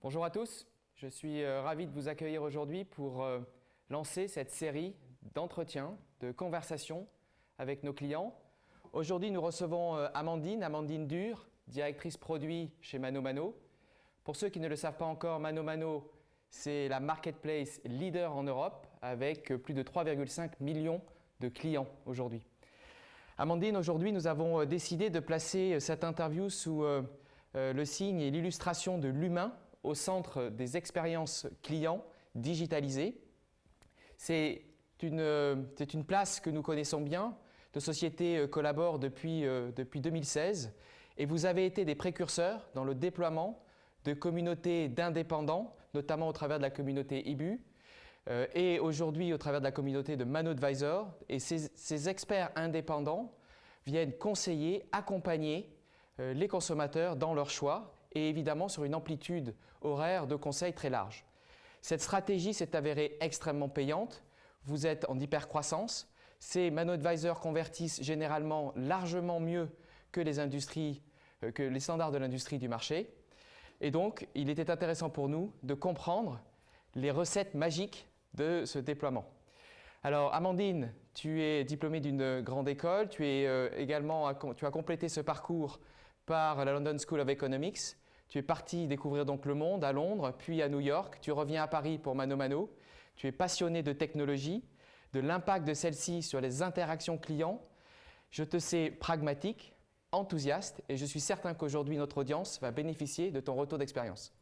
Bonjour à tous, je suis ravi de vous accueillir aujourd'hui pour lancer cette série d'entretiens, de conversations avec nos clients. Aujourd'hui, nous recevons Amandine Dur, directrice produit chez ManoMano. Pour ceux qui ne le savent pas encore, ManoMano, c'est la marketplace leader en Europe avec plus de 3,5 millions de clients aujourd'hui. Amandine, aujourd'hui, nous avons décidé de placer cette interview sous le signe et l'illustration de l'humain au centre des expériences clients digitalisées. C'est une place que nous connaissons bien. Nos sociétés collaborent depuis 2016 et vous avez été des précurseurs dans le déploiement de communautés d'indépendants, notamment au travers de la communauté IBU et aujourd'hui au travers de la communauté de ManoAdvisor. Et ces experts indépendants viennent conseiller, accompagner les consommateurs dans leurs choix et évidemment sur une amplitude horaire de conseils très large. Cette stratégie s'est avérée extrêmement payante. Vous êtes en hypercroissance. Ces ManoAdvisor convertissent généralement largement mieux que que les standards de l'industrie du marché. Et donc, il était intéressant pour nous de comprendre les recettes magiques de ce déploiement. Alors, Amandine, tu es diplômée d'une grande école. Tu as complété ce parcours par la London School of Economics. Tu es parti découvrir donc le monde à Londres, puis à New York. Tu reviens à Paris pour ManoMano. Tu es passionné de technologie, de l'impact de celle-ci sur les interactions clients. Je te sais pragmatique, enthousiaste et je suis certain qu'aujourd'hui notre audience va bénéficier de ton retour d'expérience.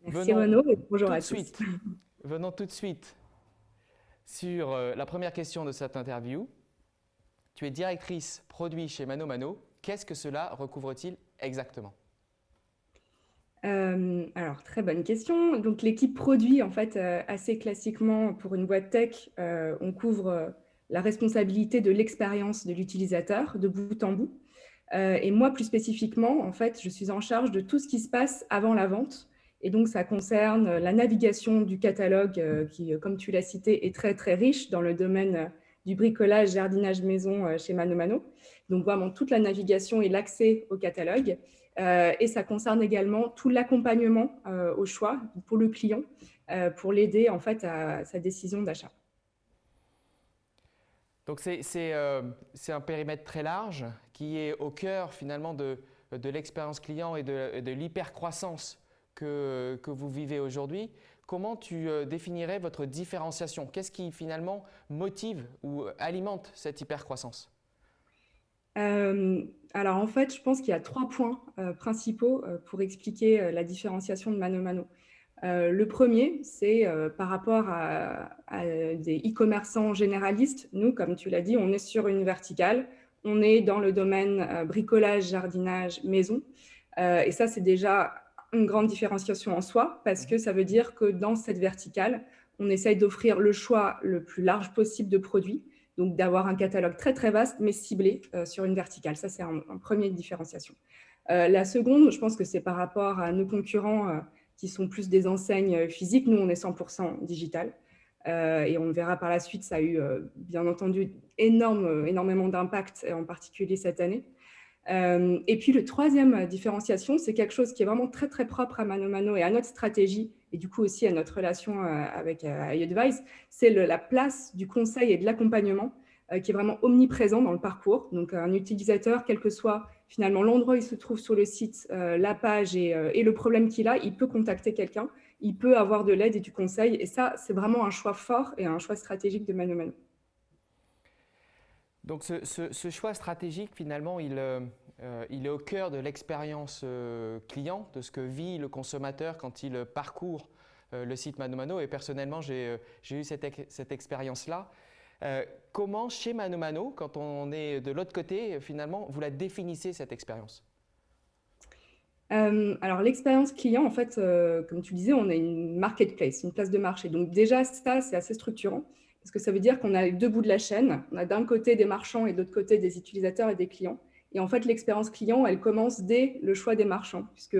Merci Renaud et bonjour à tous. Venons tout de suite sur la première question de cette interview. Tu es directrice produit chez ManoMano. Qu'est-ce que cela recouvre-t-il exactement ? Alors, très bonne question. Donc, l'équipe produit, en fait, assez classiquement, pour une boîte tech, on couvre la responsabilité de l'expérience de l'utilisateur de bout en bout. Et moi, plus spécifiquement, en fait, je suis en charge de tout ce qui se passe avant la vente. Et donc, ça concerne la navigation du catalogue qui, comme tu l'as cité, est très, très riche dans le domaine du bricolage, jardinage maison chez ManoMano. Donc, vraiment, toute la navigation et l'accès au catalogue. Et ça concerne également tout l'accompagnement au choix pour le client, pour l'aider en fait à sa décision d'achat. Donc c'est un périmètre très large qui est au cœur finalement de l'expérience client et de l'hypercroissance que vous vivez aujourd'hui. Comment tu définirais votre différenciation ? Qu'est-ce qui finalement motive ou alimente cette hypercroissance ? Alors en fait, je pense qu'il y a 3 points principaux pour expliquer la différenciation de ManoMano. Le premier, c'est par rapport à des e-commerçants généralistes. Nous, comme tu l'as dit, on est sur une verticale. On est dans le domaine bricolage, jardinage, maison. Et ça, c'est déjà une grande différenciation en soi parce que ça veut dire que dans cette verticale, on essaye d'offrir le choix le plus large possible de produits. Donc, d'avoir un catalogue très, très vaste, mais ciblé sur une verticale. Ça, c'est un premier différenciation. La seconde, je pense que c'est par rapport à nos concurrents qui sont plus des enseignes physiques. Nous, on est 100% digital. Et on le verra par la suite, ça a eu, bien entendu, énormément d'impact, en particulier cette année. Et puis, le troisième différenciation, c'est quelque chose qui est vraiment très, très propre à ManoMano et à notre stratégie, et du coup aussi à notre relation avec iAdvise, c'est la place du conseil et de l'accompagnement qui est vraiment omniprésent dans le parcours. Donc, un utilisateur, quel que soit finalement l'endroit où il se trouve sur le site, la page et le problème qu'il a, il peut contacter quelqu'un, il peut avoir de l'aide et du conseil. Et ça, c'est vraiment un choix fort et un choix stratégique de ManoMano. Donc ce choix stratégique, finalement, il est au cœur de l'expérience client, de ce que vit le consommateur quand il parcourt le site ManoMano. Et personnellement, j'ai eu cette expérience-là. Comment, chez ManoMano, quand on est de l'autre côté, finalement, vous la définissez, cette expérience ? Alors, l'expérience client, en fait, comme tu disais, on est une marketplace, une place de marché. Donc déjà, ça, c'est assez structurant parce que ça veut dire qu'on a les deux bouts de la chaîne. On a d'un côté des marchands et de l'autre côté des utilisateurs et des clients. Et en fait, l'expérience client, elle commence dès le choix des marchands puisque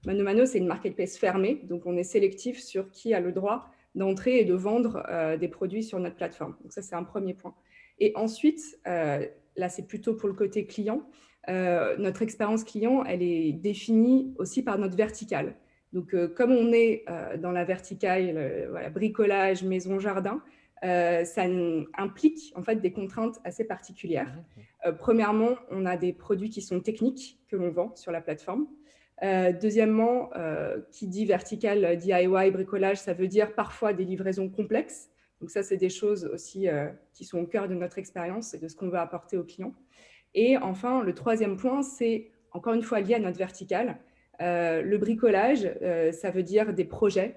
ManoMano, c'est une marketplace fermée. Donc, on est sélectif sur qui a le droit d'entrer et de vendre des produits sur notre plateforme. Donc ça, c'est un premier point. Et ensuite, là, c'est plutôt pour le côté client. Notre expérience client, elle est définie aussi par notre verticale. Donc, comme on est dans la verticale, voilà, bricolage, maison, jardin, ça implique en fait des contraintes assez particulières. Premièrement, on a des produits qui sont techniques que l'on vend sur la plateforme. Deuxièmement, qui dit vertical, DIY, bricolage, ça veut dire parfois des livraisons complexes. Donc ça, c'est des choses aussi qui sont au cœur de notre expérience et de ce qu'on veut apporter aux clients. Et enfin, le troisième point, c'est encore une fois lié à notre verticale. Le bricolage, ça veut dire des projets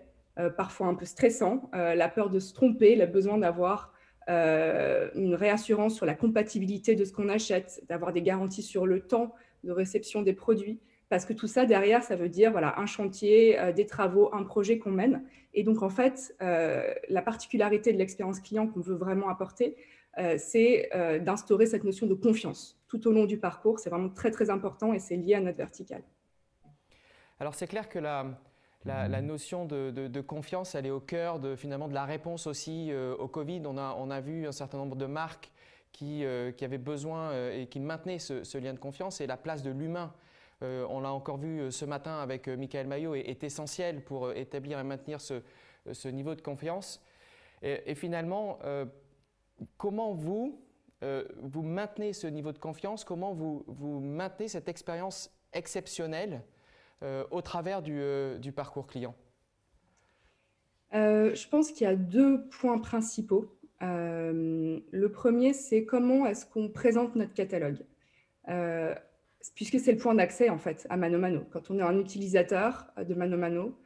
parfois un peu stressants, la peur de se tromper, le besoin d'avoir une réassurance sur la compatibilité de ce qu'on achète, d'avoir des garanties sur le temps de réception des produits. Parce que tout ça, derrière, ça veut dire voilà, un chantier, des travaux, un projet qu'on mène. Et donc, en fait, la particularité de l'expérience client qu'on veut vraiment apporter, c'est d'instaurer cette notion de confiance tout au long du parcours. C'est vraiment très, très important et c'est lié à notre verticale. Alors, c'est clair que la notion de confiance, elle est au cœur finalement de la réponse aussi au Covid. On a vu un certain nombre de marques qui avaient besoin et qui maintenaient ce lien de confiance, et la place de l'humain. On l'a encore vu ce matin avec Michael Maillot, est essentielle pour établir et maintenir ce niveau de confiance. Et finalement, comment vous maintenez ce niveau de confiance? Comment vous maintenez cette expérience exceptionnelle au travers du parcours client? Je pense qu'il y a deux points principaux. Le premier, c'est comment est-ce qu'on présente notre catalogue, puisque c'est le point d'accès en fait à ManoMano. Quand on est un utilisateur de ManoMano,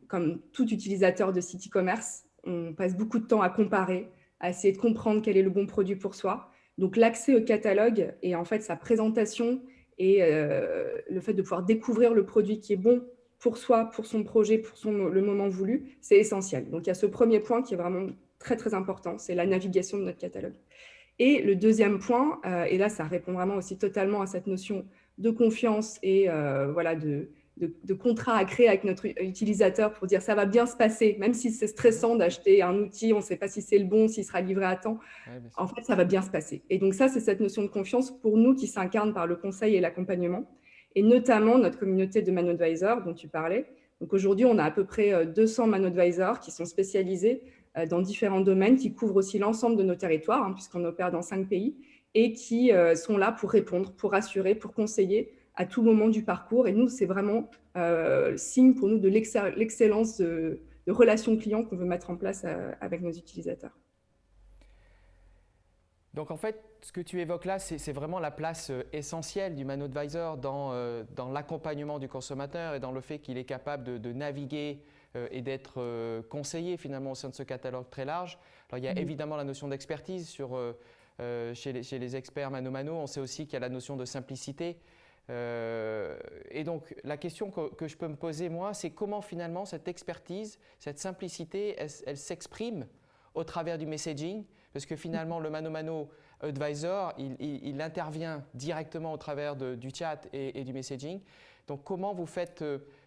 comme tout utilisateur de site e-commerce, on passe beaucoup de temps à comparer, à essayer de comprendre quel est le bon produit pour soi. Donc l'accès au catalogue et en fait sa présentation et le fait de pouvoir découvrir le produit qui est bon pour soi, pour son projet, pour le moment voulu, c'est essentiel. Donc il y a ce premier point qui est vraiment très très important, c'est la navigation de notre catalogue. Et le deuxième point, et là ça répond vraiment aussi totalement à cette notion de confiance et voilà, de contrat à créer avec notre utilisateur pour dire ça va bien se passer, même si c'est stressant d'acheter un outil, on ne sait pas si c'est le bon, s'il sera livré à temps, en fait ça va bien se passer. Et donc ça, c'est cette notion de confiance pour nous qui s'incarne par le conseil et l'accompagnement, et notamment notre communauté de ManoAdvisors dont tu parlais. Donc aujourd'hui, on a à peu près 200 ManoAdvisors qui sont spécialisés dans différents domaines, qui couvrent aussi l'ensemble de nos territoires, hein, puisqu'on opère dans 5 pays, et qui sont là pour répondre, pour rassurer, pour conseiller à tout moment du parcours. Et nous, c'est vraiment signe pour nous de l'excellence de relations clients qu'on veut mettre en place avec nos utilisateurs. Donc en fait, ce que tu évoques là, c'est vraiment la place essentielle du ManoAdvisor dans l'accompagnement du consommateur et dans le fait qu'il est capable de naviguer et d'être conseillé finalement au sein de ce catalogue très large. Alors il y a évidemment la notion d'expertise chez les experts ManoMano. On sait aussi qu'il y a la notion de simplicité. Et donc la question que je peux me poser moi, c'est comment finalement cette expertise, cette simplicité, elle s'exprime au travers du messaging, parce que finalement le ManoMano Advisor, il intervient directement au travers du chat et du messaging. Donc comment vous faites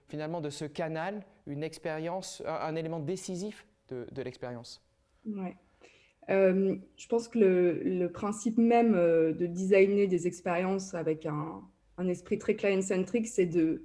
finalement de ce canal une expérience, un élément décisif de l'expérience? Ouais. Je pense que le principe même de designer des expériences avec un esprit très client-centric, c'est de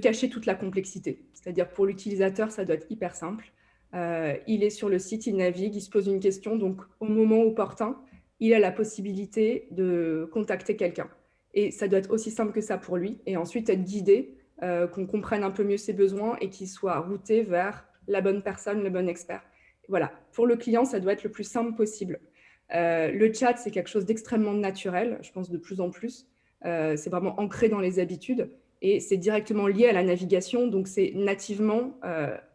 cacher toute la complexité. C'est-à-dire pour l'utilisateur, ça doit être hyper simple. Il est sur le site, il navigue, il se pose une question, donc au moment opportun, il a la possibilité de contacter quelqu'un. Et ça doit être aussi simple que ça pour lui, et ensuite être guidé, qu'on comprenne un peu mieux ses besoins et qu'il soit routé vers la bonne personne, le bon expert. Voilà, pour le client, ça doit être le plus simple possible. Le chat, c'est quelque chose d'extrêmement naturel, je pense de plus en plus. C'est vraiment ancré dans les habitudes et c'est directement lié à la navigation, donc c'est nativement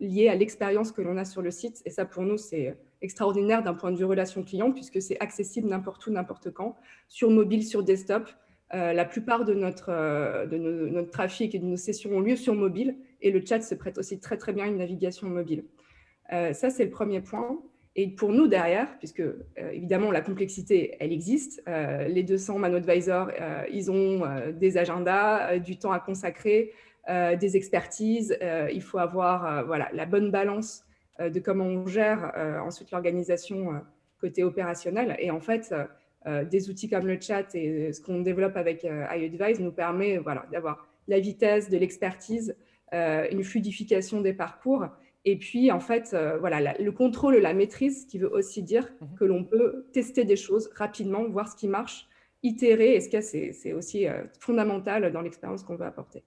lié à l'expérience que l'on a sur le site. Et ça, pour nous, c'est extraordinaire d'un point de vue relation client, puisque c'est accessible n'importe où, n'importe quand, sur mobile, sur desktop. La plupart de notre trafic et de nos sessions ont lieu sur mobile, et le chat se prête aussi très, très bien à une navigation mobile. Ça, c'est le premier point. Et pour nous, derrière, puisque évidemment, la complexité, elle existe, les 200 ManoAdvisors, ils ont des agendas, du temps à consacrer, des expertises. Il faut avoir voilà, la bonne balance de comment on gère ensuite l'organisation côté opérationnel. Et en fait, des outils comme le chat et ce qu'on développe avec iAdvise nous permet voilà, d'avoir la vitesse, de l'expertise, une fluidification des parcours. Et puis, en fait, voilà, le contrôle et la maîtrise, ce qui veut aussi dire que l'on peut tester des choses rapidement, voir ce qui marche, itérer. Et ce cas, c'est aussi fondamental dans l'expérience qu'on veut apporter.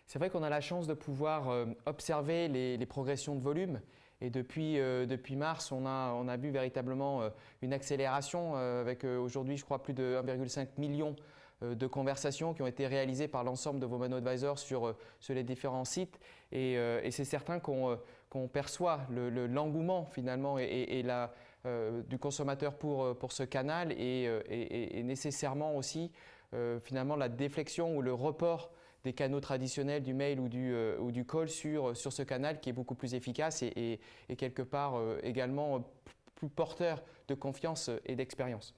C'est vrai qu'on a la chance de pouvoir observer les progressions de volume. Et depuis mars, on a vu véritablement une accélération avec aujourd'hui, je crois, plus de 1,5 million de conversations qui ont été réalisées par l'ensemble de vos Mano Advisors sur les différents sites. Et c'est certain qu'on perçoit l'engouement finalement du consommateur pour ce canal et nécessairement aussi finalement la déflexion ou le report des canaux traditionnels du mail ou du call sur ce canal qui est beaucoup plus efficace et quelque part également plus porteur de confiance et d'expérience.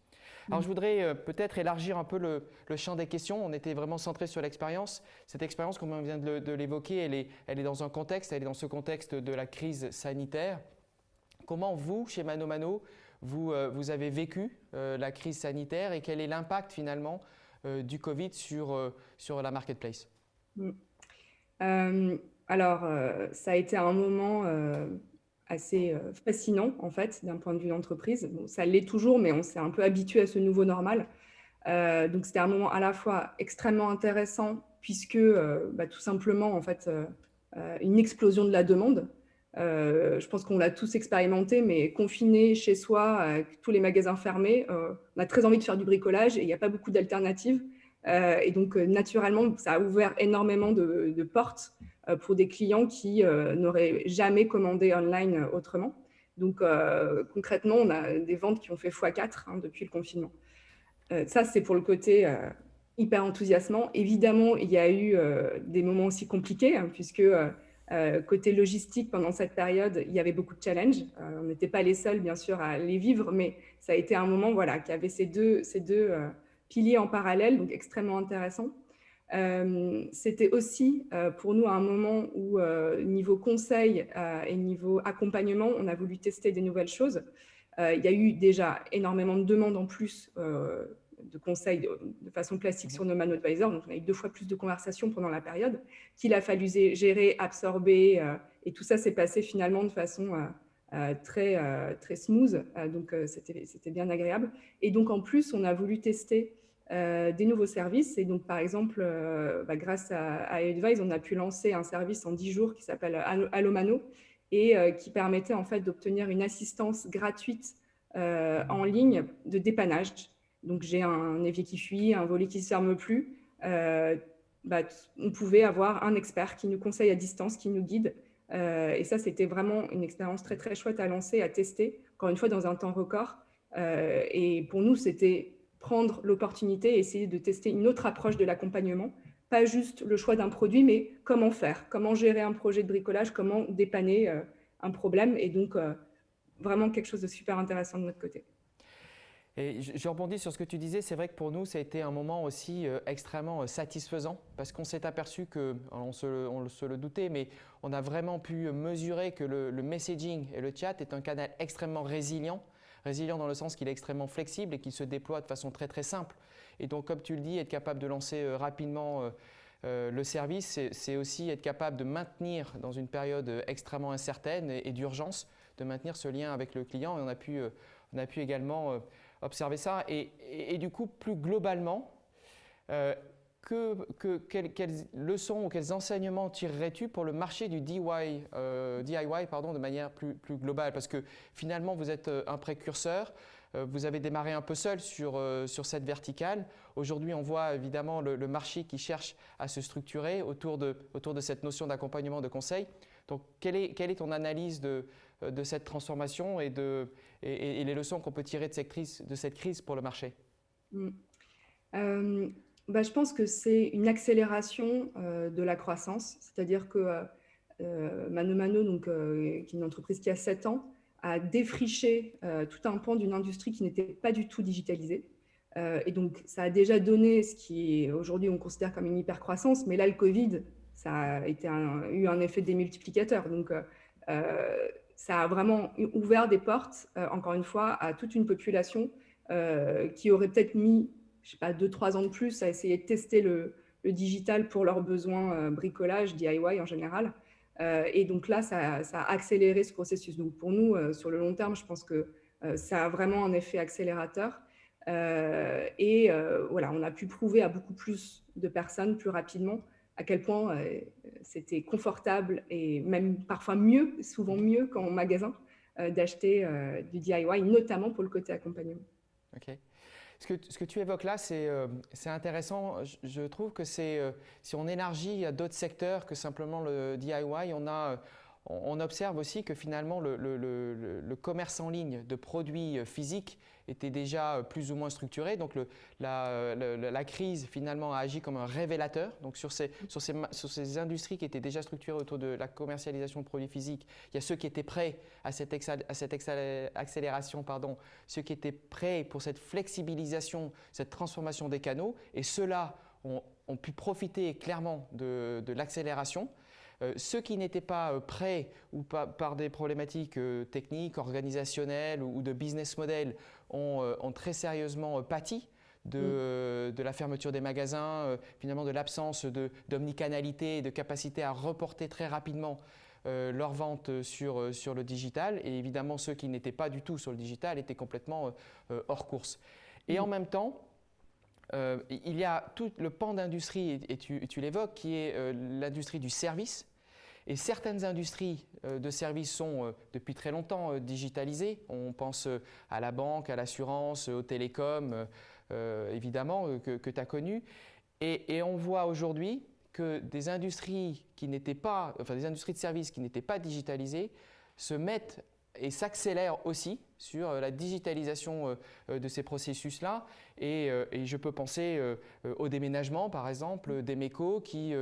Alors je voudrais peut-être élargir un peu le champ des questions. On était vraiment centré sur l'expérience. Cette expérience, comme on vient de l'évoquer, elle est dans un contexte, elle est dans ce contexte de la crise sanitaire. Comment vous, chez ManoMano, vous avez vécu la crise sanitaire et quel est l'impact finalement du Covid sur la marketplace? Alors, ça a été un moment assez fascinant, en fait, d'un point de vue d'entreprise. Bon, ça l'est toujours, mais on s'est un peu habitué à ce nouveau normal. Donc, c'était un moment à la fois extrêmement intéressant, puisque tout simplement, en fait, une explosion de la demande. Je pense qu'on l'a tous expérimenté, mais confiné chez soi, avec tous les magasins fermés, on a très envie de faire du bricolage et il n'y a pas beaucoup d'alternatives. Et donc, naturellement, ça a ouvert énormément de portes pour des clients qui n'auraient jamais commandé online autrement. Donc, concrètement, on a des ventes qui ont fait x4 depuis le confinement. Ça, c'est pour le côté hyper enthousiasmant. Évidemment, il y a eu des moments aussi compliqués, puisque côté logistique, pendant cette période, il y avait beaucoup de challenges. On n'était pas les seuls, bien sûr, à les vivre, mais ça a été un moment qui avait ces deux piliers en parallèle, donc extrêmement intéressant. C'était aussi pour nous un moment où, niveau conseil et niveau accompagnement, on a voulu tester des nouvelles choses. Il y a eu déjà énormément de demandes en plus de conseils de façon classique sur nos Mano Advisors. Donc, on a eu 2 fois plus de conversations pendant la période qu'il a fallu gérer, absorber. Et tout ça s'est passé finalement de façon très smooth. Donc, c'était bien agréable. Et donc, en plus, on a voulu tester des nouveaux services. Et donc, par exemple, grâce à Advise, on a pu lancer un service en 10 jours qui s'appelle Allo Mano et qui permettait en fait d'obtenir une assistance gratuite en ligne de dépannage. Donc, j'ai un évier qui fuit, un volet qui ne se ferme plus. On pouvait avoir un expert qui nous conseille à distance, qui nous guide. Et ça, c'était vraiment une expérience très, très chouette à lancer, à tester, encore une fois, dans un temps record. Et pour nous, c'était prendre l'opportunité et essayer de tester une autre approche de l'accompagnement. Pas juste le choix d'un produit, mais comment faire, comment gérer un projet de bricolage, comment dépanner un problème. Et donc, vraiment quelque chose de super intéressant de notre côté. Et je rebondis sur ce que tu disais, c'est vrai que pour nous, ça a été un moment aussi extrêmement satisfaisant parce qu'on s'est aperçu que, on se le doutait, mais on a vraiment pu mesurer que le messaging et le chat est un canal extrêmement résilient dans le sens qu'il est extrêmement flexible et qu'il se déploie de façon très très simple. Et donc, comme tu le dis, être capable de lancer rapidement le service, c'est aussi être capable de maintenir dans une période extrêmement incertaine et d'urgence, de maintenir ce lien avec le client. Et on a pu également observer ça. Et du coup, plus globalement, quelles leçons ou quels enseignements tirerais-tu pour le marché du DIY de manière plus globale? Parce que finalement, vous êtes un précurseur. Vous avez démarré un peu seul sur cette verticale. Aujourd'hui, on voit évidemment le marché qui cherche à se structurer autour de cette notion d'accompagnement, de conseil. Donc, quelle est ton analyse de cette transformation et les leçons qu'on peut tirer de cette crise pour le marché? Je pense que c'est une accélération de la croissance. C'est-à-dire que ManoMano, qui est une entreprise qui a 7 ans, a défriché tout un pan d'une industrie qui n'était pas du tout digitalisée. Et donc, ça a déjà donné ce qui aujourd'hui on considère comme une hypercroissance, mais là, le Covid, ça a eu un effet démultiplicateur. Donc, ça a vraiment ouvert des portes, encore une fois, à toute une population qui aurait peut-être mis, je sais pas, 2-3 ans de plus à essayer de tester le digital pour leurs besoins bricolage, DIY en général. Et donc là, ça a accéléré ce processus. Donc pour nous, sur le long terme, je pense que ça a vraiment un effet accélérateur. Voilà, on a pu prouver à beaucoup plus de personnes plus rapidement à quel point c'était confortable et même parfois mieux, souvent mieux qu'en magasin, d'acheter du DIY, notamment pour le côté accompagnement. Ok. Ce que tu évoques là, c'est intéressant. Je trouve que si on élargit à d'autres secteurs que simplement le DIY, on observe aussi que finalement le commerce en ligne de produits physiques était déjà plus ou moins structuré. Donc la crise finalement a agi comme un révélateur. Donc sur ces industries qui étaient déjà structurées autour de la commercialisation de produits physiques, il y a ceux qui étaient prêts à cette accélération, ceux qui étaient prêts pour cette flexibilisation, cette transformation des canaux, et ceux-là ont pu profiter clairement de l'accélération. Ceux qui n'étaient pas prêts ou par des problématiques techniques, organisationnelles ou de business model ont très sérieusement pâti de la fermeture des magasins, finalement de l'absence d'omnicanalité et de capacité à reporter très rapidement leurs ventes sur le digital. Et évidemment, ceux qui n'étaient pas du tout sur le digital étaient complètement hors course. Et en même temps, il y a tout le pan d'industrie, et tu l'évoques, qui est l'industrie du service. Et certaines industries de services sont depuis très longtemps digitalisées. On pense à la banque, à l'assurance, aux télécoms, évidemment, que tu as connues. Et on voit aujourd'hui que des industries des industries de services qui n'étaient pas digitalisées se mettent et s'accélèrent aussi sur la digitalisation de ces processus-là. Et je peux penser au déménagement, par exemple, d'Emeco qui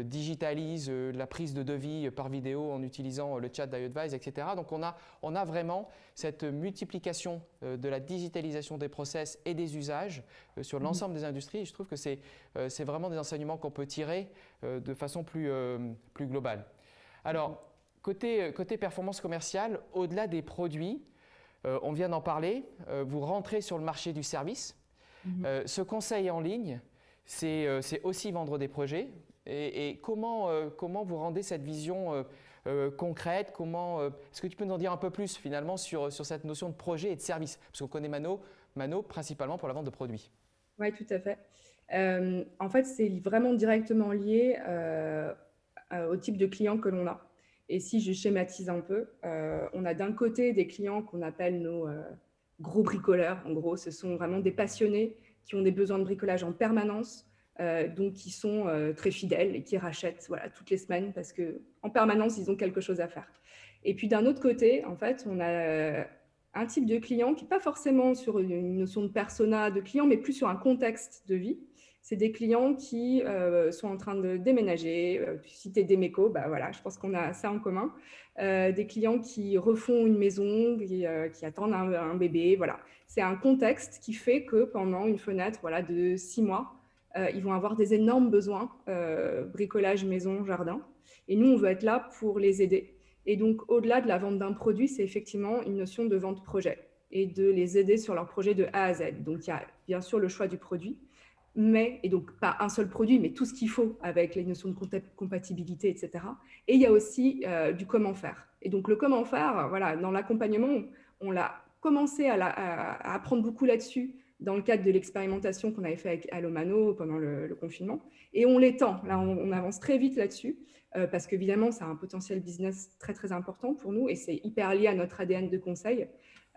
digitalise la prise de devis par vidéo en utilisant le chat d'iAdvise, etc. Donc on a vraiment cette multiplication de la digitalisation des process et des usages sur l'ensemble des industries. Et je trouve que c'est vraiment des enseignements qu'on peut tirer de façon plus globale. Alors, côté performance commerciale, au-delà des produits, on vient d'en parler, vous rentrez sur le marché du service. Ce conseil en ligne, c'est aussi vendre des projets. Et comment vous rendez cette vision concrète? Est-ce que tu peux nous en dire un peu plus finalement sur cette notion de projet et de service? Parce qu'on connaît Mano principalement pour la vente de produits. Oui, tout à fait. En fait, c'est vraiment directement lié au type de client que l'on a. Et si je schématise un peu, on a d'un côté des clients qu'on appelle nos gros bricoleurs. En gros, ce sont vraiment des passionnés qui ont des besoins de bricolage en permanence, donc qui sont très fidèles et qui rachètent toutes les semaines parce qu'en permanence, ils ont quelque chose à faire. Et puis d'un autre côté, en fait, on a un type de client qui n'est pas forcément sur une notion de persona de client, mais plus sur un contexte de vie. C'est des clients qui sont en train de déménager. Tu citais d'Emeco, voilà, je pense qu'on a ça en commun. Des clients qui refont une maison, qui attendent un bébé. Voilà. C'est un contexte qui fait que pendant une fenêtre de 6 mois, ils vont avoir des énormes besoins, bricolage, maison, jardin. Et nous, on veut être là pour les aider. Et donc, au-delà de la vente d'un produit, c'est effectivement une notion de vente projet et de les aider sur leur projet de A à Z. Donc, il y a bien sûr le choix du produit, et donc pas un seul produit, mais tout ce qu'il faut avec les notions de compatibilité, etc. Et il y a aussi du comment faire. Et donc le comment faire, dans l'accompagnement, on l'a commencé à apprendre beaucoup là-dessus dans le cadre de l'expérimentation qu'on avait fait avec Allo Mano pendant le confinement. Et on l'étend. Là, on avance très vite là-dessus parce qu'évidemment, ça a un potentiel business très, très important pour nous et c'est hyper lié à notre ADN de conseil.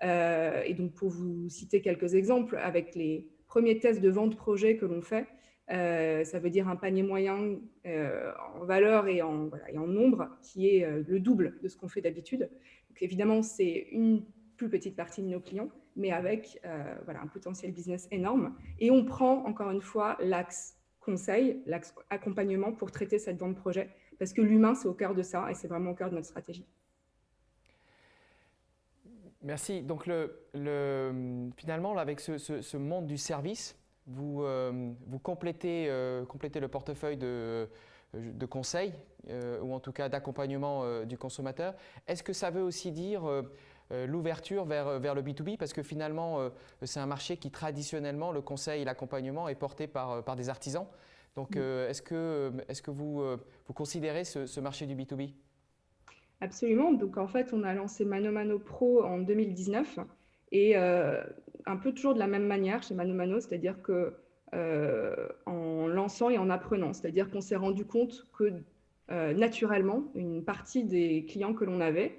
Et donc, pour vous citer quelques exemples, avec les premiers tests de vente projet que l'on fait, ça veut dire un panier moyen en valeur et en nombre qui est le double de ce qu'on fait d'habitude. Donc évidemment, c'est une plus petite partie de nos clients, mais avec un potentiel business énorme. Et on prend encore une fois l'axe conseil, l'axe accompagnement pour traiter cette vente projet, parce que l'humain, c'est au cœur de ça et c'est vraiment au cœur de notre stratégie. Merci. Donc finalement, là, avec ce monde du service, vous complétez le portefeuille de conseils ou en tout cas d'accompagnement du consommateur. Est-ce que ça veut aussi dire l'ouverture vers le B2B? Parce que finalement, c'est un marché qui traditionnellement, le conseil et l'accompagnement est porté par des artisans. Donc, est-ce que vous considérez ce marché du B2B? Absolument. Donc, en fait, on a lancé ManoMano Pro en 2019 et un peu toujours de la même manière chez ManoMano, c'est-à-dire que en lançant et en apprenant, c'est-à-dire qu'on s'est rendu compte que naturellement, une partie des clients que l'on avait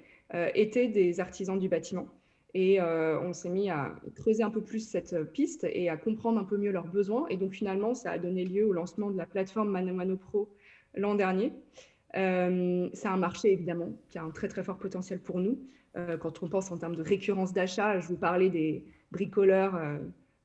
étaient des artisans du bâtiment. Et on s'est mis à creuser un peu plus cette piste et à comprendre un peu mieux leurs besoins. Et donc, finalement, ça a donné lieu au lancement de la plateforme ManoMano Pro l'an dernier. C'est un marché, évidemment, qui a un très, très fort potentiel pour nous. Quand on pense en termes de récurrence d'achat, je vous parlais des bricoleurs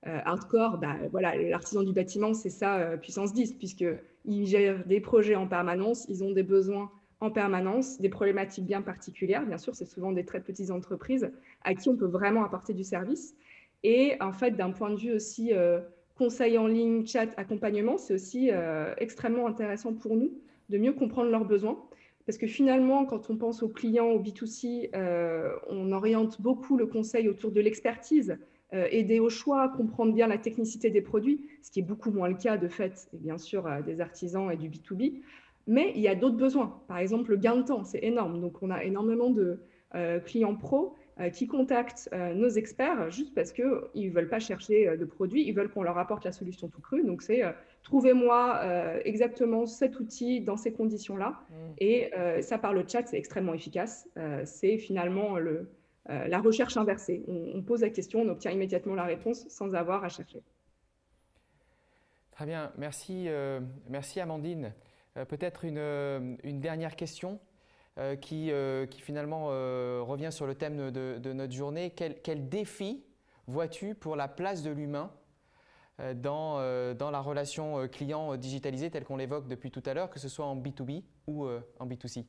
hardcore. Bah, voilà, l'artisan du bâtiment, c'est ça, puissance 10, puisqu'ils gèrent des projets en permanence, ils ont des besoins en permanence, des problématiques bien particulières. Bien sûr, c'est souvent des très petites entreprises à qui on peut vraiment apporter du service. Et en fait, d'un point de vue aussi conseil en ligne, chat, accompagnement, c'est aussi extrêmement intéressant pour nous de mieux comprendre leurs besoins. Parce que finalement, quand on pense aux clients, au B2C, on oriente beaucoup le conseil autour de l'expertise, aider au choix, comprendre bien la technicité des produits, ce qui est beaucoup moins le cas de fait, et bien sûr, des artisans et du B2B. Mais il y a d'autres besoins. Par exemple, le gain de temps, c'est énorme. Donc, on a énormément de clients pros qui contactent nos experts juste parce qu'ils ne veulent pas chercher de produits, ils veulent qu'on leur apporte la solution tout crue. Donc, c'est trouvez-moi exactement cet outil dans ces conditions-là. Et ça, par le chat, c'est extrêmement efficace. C'est finalement la recherche inversée. On pose la question, on obtient immédiatement la réponse sans avoir à chercher. Très bien, merci, merci Amandine. Peut-être une dernière question qui finalement revient sur le thème de notre journée. Quel défi vois-tu pour la place de l'humain dans la relation client digitalisée telle qu'on l'évoque depuis tout à l'heure, que ce soit en B2B ou en B2C?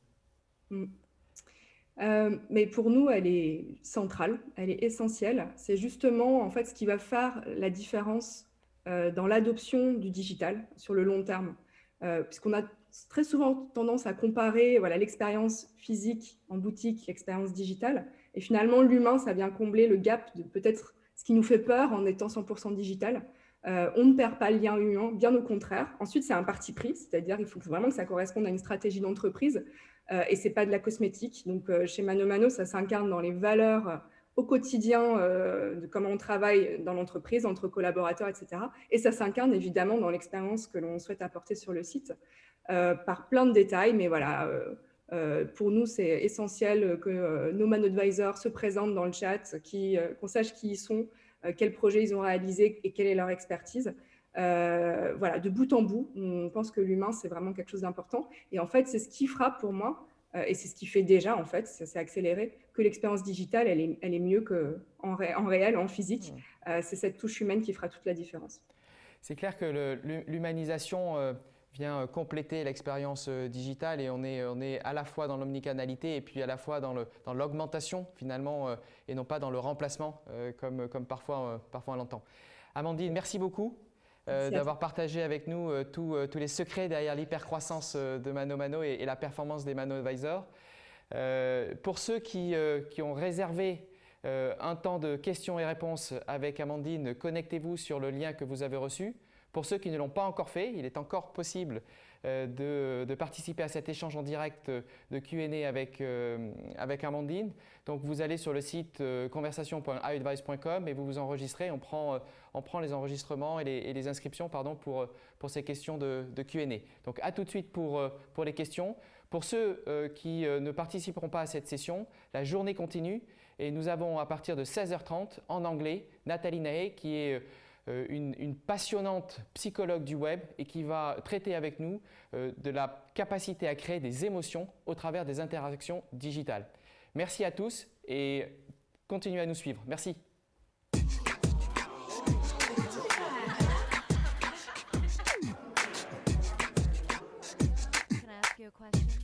Mais pour nous, elle est centrale, elle est essentielle. C'est justement en fait ce qui va faire la différence dans l'adoption du digital sur le long terme. Puisqu'on a très souvent tendance à comparer l'expérience physique en boutique, l'expérience digitale. Et finalement, l'humain, ça vient combler le gap de peut-être ce qui nous fait peur en étant 100% digital. On ne perd pas le lien humain, bien au contraire. Ensuite, c'est un parti pris, c'est-à-dire qu'il faut vraiment que ça corresponde à une stratégie d'entreprise et ce n'est pas de la cosmétique. Donc, chez ManoMano, ça s'incarne dans les valeurs au quotidien de comment on travaille dans l'entreprise, entre collaborateurs, etc. Et ça s'incarne évidemment dans l'expérience que l'on souhaite apporter sur le site par plein de détails. Mais voilà, pour nous, c'est essentiel que nos ManoAdvisors se présentent dans le chat, qu'on sache qui ils sont, quels projets ils ont réalisés et quelle est leur expertise. Voilà, de bout en bout, on pense que l'humain, c'est vraiment quelque chose d'important. Et en fait, c'est ce qui frappe pour moi, et c'est ce qui fait déjà, en fait, ça s'est accéléré, que l'expérience digitale, elle est mieux qu'en réel, en physique. C'est cette touche humaine qui fera toute la différence. C'est clair que l'humanisation vient compléter l'expérience digitale et on est à la fois dans l'omnicanalité et puis à la fois dans l'augmentation finalement et non pas dans le remplacement comme parfois on l'entend. Amandine, merci beaucoup d'avoir partagé avec nous tous les secrets derrière l'hypercroissance de ManoMano et la performance des ManoAdvisors. Pour ceux qui ont réservé un temps de questions et réponses avec Amandine, connectez-vous sur le lien que vous avez reçu. Pour ceux qui ne l'ont pas encore fait, il est encore possible de participer à cet échange en direct de Q&A avec Amandine. Donc vous allez sur le site conversation.iadvice.com et vous vous enregistrez. On prend les enregistrements et les inscriptions pour ces questions de Q&A. Donc à tout de suite pour les questions. Pour ceux qui ne participeront pas à cette session, la journée continue et nous avons à partir de 16h30 en anglais Nathalie Nahe qui est une passionnante psychologue du web et qui va traiter avec nous de la capacité à créer des émotions au travers des interactions digitales. Merci à tous et continuez à nous suivre. Merci. Can I ask you a question?